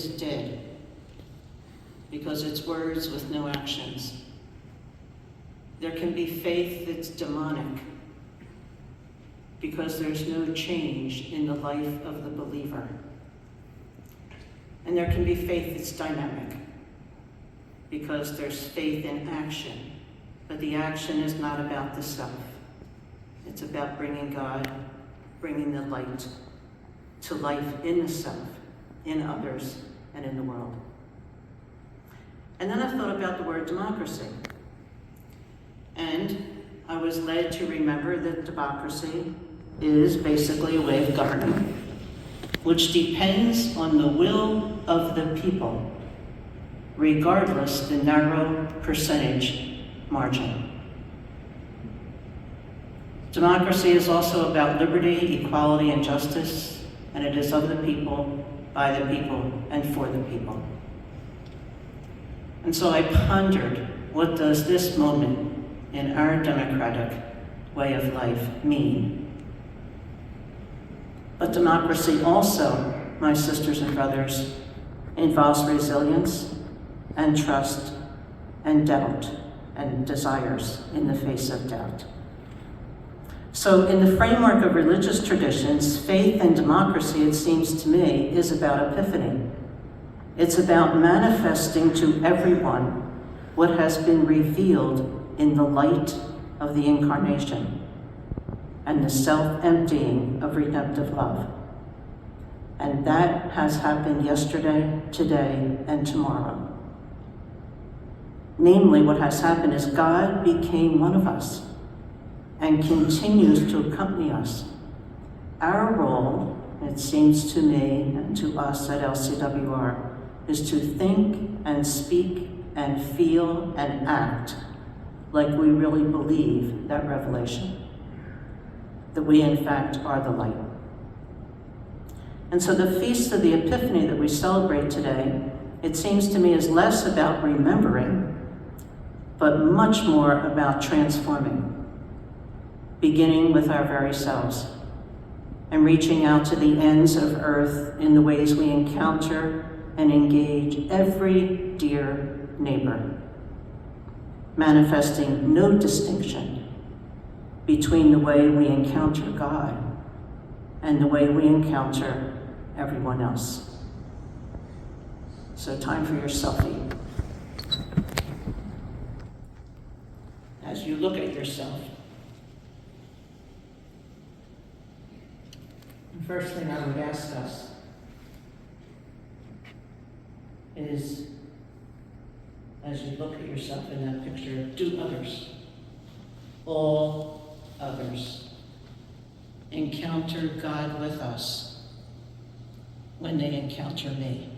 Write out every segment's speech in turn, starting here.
is dead because it's words with no actions. There can be faith that's demonic because there's no change in the life of the believer. And there can be faith that's dynamic because there's faith in action, but the action is not about the self. It's about bringing God, bringing the light to life in the self, in others, and in the world. And then I thought about the word democracy. And I was led to remember that democracy is basically a way of governing, which depends on the will of the people, regardless the narrow percentage margin. Democracy is also about liberty, equality, and justice, and it is of the people, by the people, and for the people. And so I pondered, what does this moment in our democratic way of life mean? But democracy also, my sisters and brothers, involves resilience and trust and doubt and desires in the face of doubt. So in the framework of religious traditions, faith and democracy, it seems to me, is about Epiphany. It's about manifesting to everyone what has been revealed in the light of the Incarnation and the self-emptying of redemptive love. And that has happened yesterday, today, and tomorrow. Namely, what has happened is God became one of us and continues to accompany us. Our role, it seems to me and to us at LCWR, is to think and speak and feel and act like we really believe that revelation, that we in fact are the light. And so the Feast of the Epiphany that we celebrate today, it seems to me, is less about remembering, but much more about transforming, beginning with our very selves and reaching out to the ends of earth in the ways we encounter and engage every dear neighbor, manifesting no distinction between the way we encounter God and the way we encounter everyone else. So time for your selfie. As you look at yourself, the first thing I would ask us is, as you look at yourself in that picture, do others, all others, encounter God with us when they encounter me?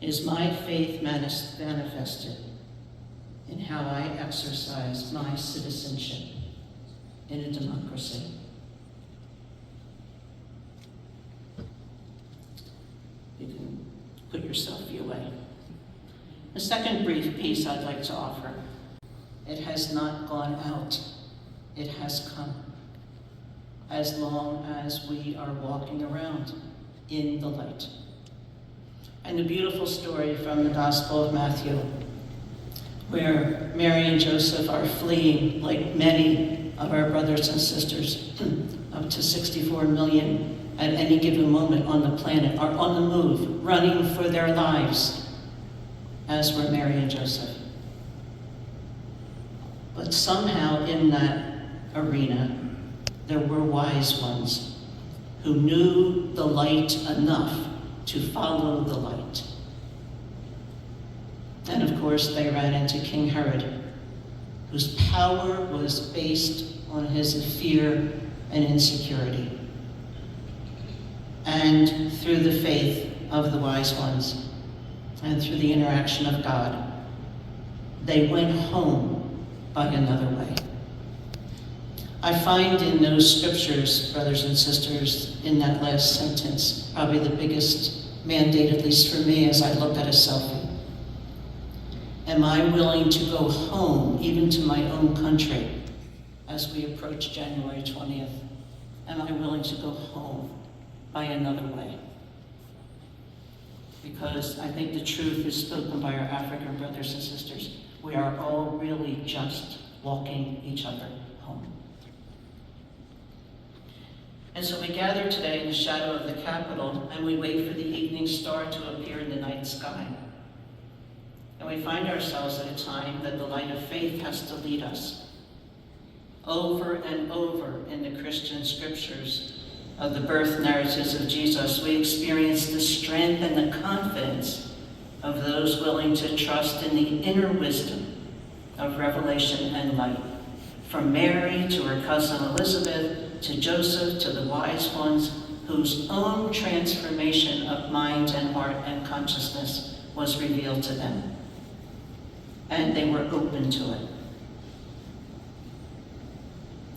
Is my faith manifested in how I exercise my citizenship in a democracy? You can put your selfie away. The second brief piece I'd like to offer, it has not gone out, it has come, as long as we are walking around in the light. And the beautiful story from the Gospel of Matthew, where Mary and Joseph are fleeing, like many of our brothers and sisters, up to 64 million at any given moment on the planet, are on the move, running for their lives, as were Mary and Joseph. But somehow in that arena, there were wise ones who knew the light enough to follow the light. And of course, they ran into King Herod, whose power was based on his fear and insecurity. And through the faith of the wise ones and through the interaction of God, they went home by another way. I find in those scriptures, brothers and sisters, in that last sentence, probably the biggest mandate, at least for me, as I look at a selfie. Am I willing to go home, even to my own country, as we approach January 20th? Am I willing to go home by another way? because I think the truth is spoken by our African brothers and sisters. We are all really just walking each other home. And so we gather today in the shadow of the Capitol, and we wait for the evening star to appear in the night sky. And we find ourselves at a time that the light of faith has to lead us. Over and over in the Christian scriptures of the birth narratives of Jesus, we experience the strength and the confidence of those willing to trust in the inner wisdom of revelation and light. From Mary to her cousin Elizabeth, to Joseph, to the wise ones whose own transformation of mind and heart and consciousness was revealed to them. And they were open to it.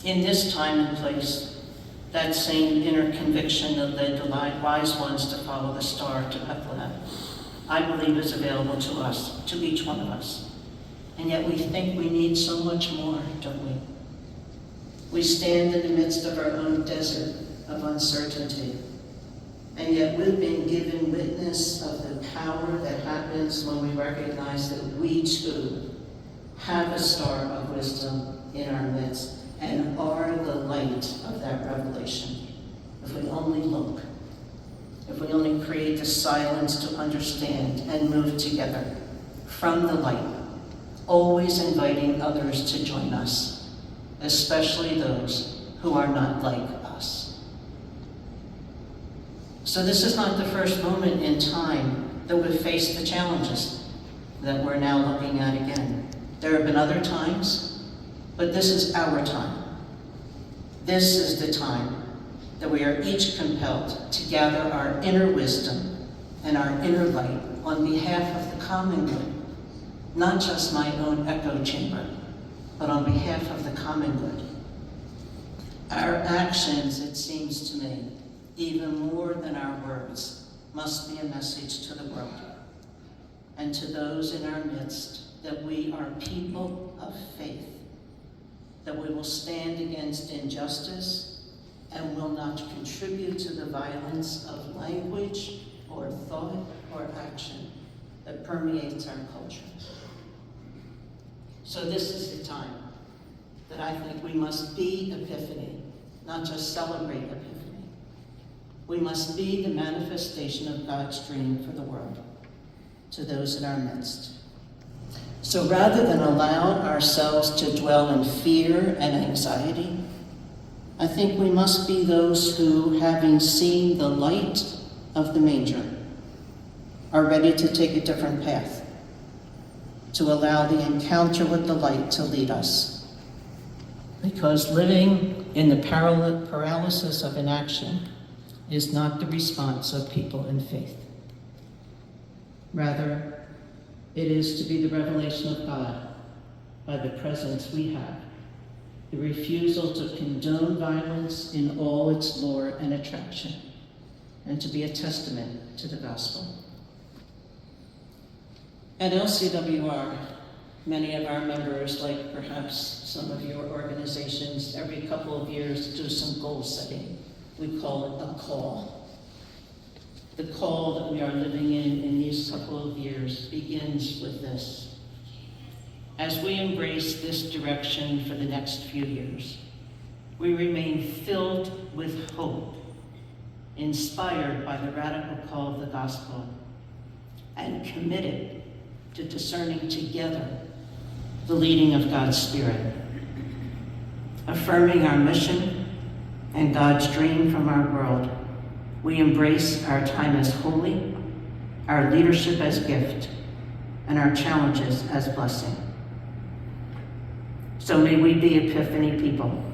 In this time and place, that same inner conviction that led the wise ones to follow the star to Bethlehem, I believe is available to us, to each one of us. And yet we think we need so much more, don't we? We stand in the midst of our own desert of uncertainty, and yet we've been given witness of the power that happens when we recognize that we too have a star of wisdom in our midst and are the light of that revelation. If we only look, if we only create the silence to understand and move together from the light, always inviting others to join us, especially those who are not like us. So this is not the first moment in time that we've faced the challenges that we're now looking at again. There have been other times, but this is our time. This is the time that we are each compelled to gather our inner wisdom and our inner light on behalf of the common good, not just my own echo chamber, but on behalf of the common good. Our actions, it seems to me, even more than our words, must be a message to the world and to those in our midst that we are people of faith, that we will stand against injustice and will not contribute to the violence of language or thought or action that permeates our culture. So this is the time that I think we must be Epiphany, not just celebrate Epiphany. We must be the manifestation of God's dream for the world to those in our midst. So rather than allow ourselves to dwell in fear and anxiety, I think we must be those who, having seen the light of the manger, are ready to take a different path, to allow the encounter with the light to lead us. Because living in the paralysis of inaction is not the response of people in faith. Rather, it is to be the revelation of God by the presence we have, the refusal to condone violence in all its lure and attraction, and to be a testament to the gospel. At LCWR, many of our members, like perhaps some of your organizations, every couple of years do some goal setting. We call it a call. The call that we are living in these couple of years begins with this. As we embrace this direction for the next few years, we remain filled with hope, inspired by the radical call of the gospel, and committed to discerning together the leading of God's Spirit, affirming our mission and God's dream from our world. We embrace our time as holy, our leadership as gift, and our challenges as blessing. So may we be Epiphany people,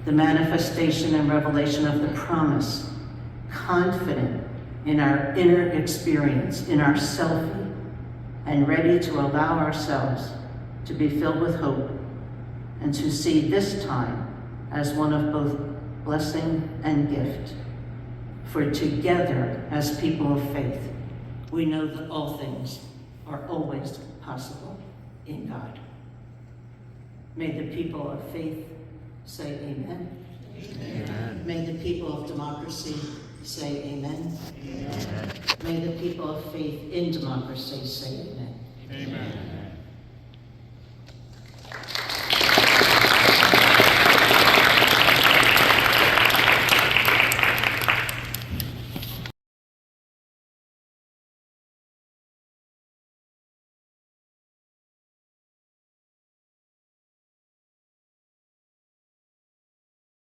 the manifestation and revelation of the promise, confident in our inner experience, in our selfie, and ready to allow ourselves to be filled with hope and to see this time as one of both blessing and gift. For together, as people of faith, we know that all things are always possible in God. May the people of faith say amen. Amen. May the people of democracy Say amen. Amen. May the people of faith in democracy say amen. Amen.